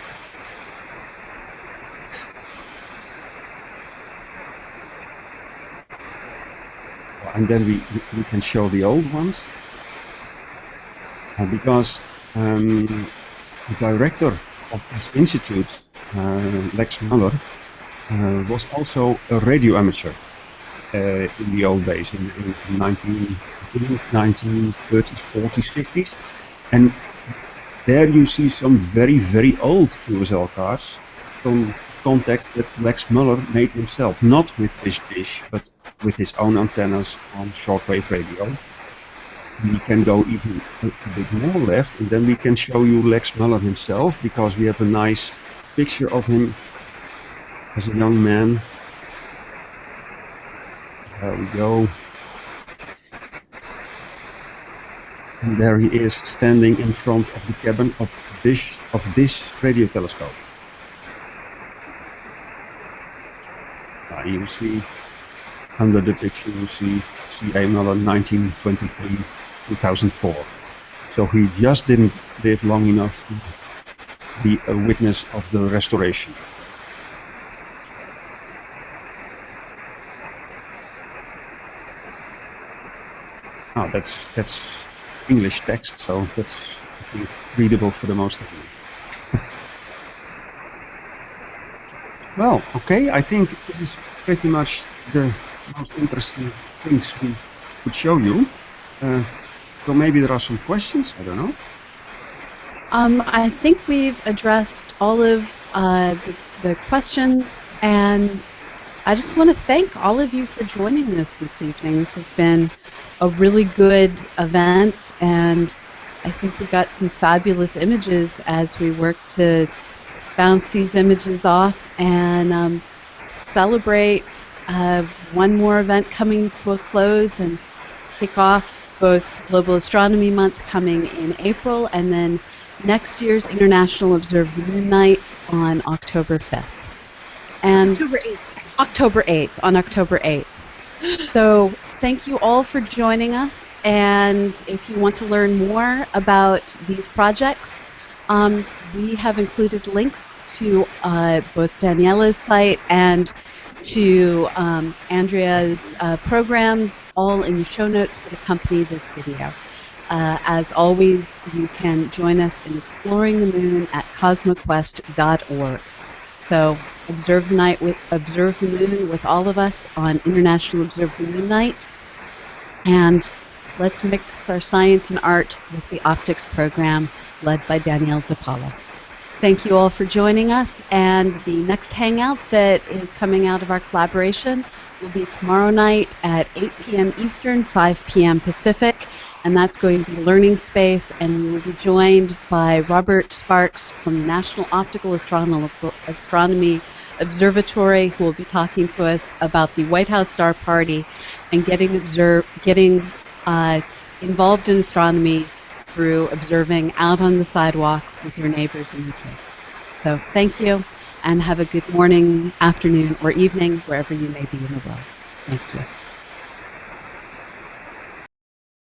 And then we can show the old ones. Because the director of this institute, Lex Muller, was also a radio amateur in the old days, in 1930s, 40s, 50s. And there you see some very, very old QSL cards from contacts that Lex Muller made himself, not with this dish, but with his own antennas on shortwave radio. We can go even a bit more left, and then we can show you Lex Muller himself, because we have a nice picture of him as a young man. There we go. And there he is, standing in front of the cabin of this radio telescope. You see, under the picture you see C.A. Muller, 1923, 2004. So he just didn't live long enough to be a witness of the restoration. Oh, that's English text, so that's readable for the most of you. Well, okay, I think this is pretty much the most interesting things we could show you. So maybe there are some questions, I don't know. I think we've addressed all of the questions, and I just want to thank all of you for joining us this evening. This has been a really good event, and I think we got some fabulous images as we work to bounce these images off and celebrate one more event coming to a close and kick off both Global Astronomy Month coming in April, and then next year's International Observe the Moon Night on October 5th. And October 8th, on October 8th. So thank you all for joining us, and if you want to learn more about these projects, we have included links to both Daniela's site and to Andrea's programs, all in the show notes that accompany this video. As always, you can join us in exploring the moon at cosmoquest.org. So observe the moon with all of us on International Observe the Moon Night, and let's mix our science and art with the optics program led by Danielle DePaula. Thank you all for joining us, and the next hangout that is coming out of our collaboration will be tomorrow night at 8 p.m. Eastern, 5 p.m. Pacific, and that's going to be Learning Space, and we will be joined by Robert Sparks from the National Optical Astronomy Observatory, who will be talking to us about the White House Star Party and getting involved in astronomy through observing out on the sidewalk with your neighbors and your kids. So thank you, and have a good morning, afternoon, or evening, wherever you may be in the world. Thank you.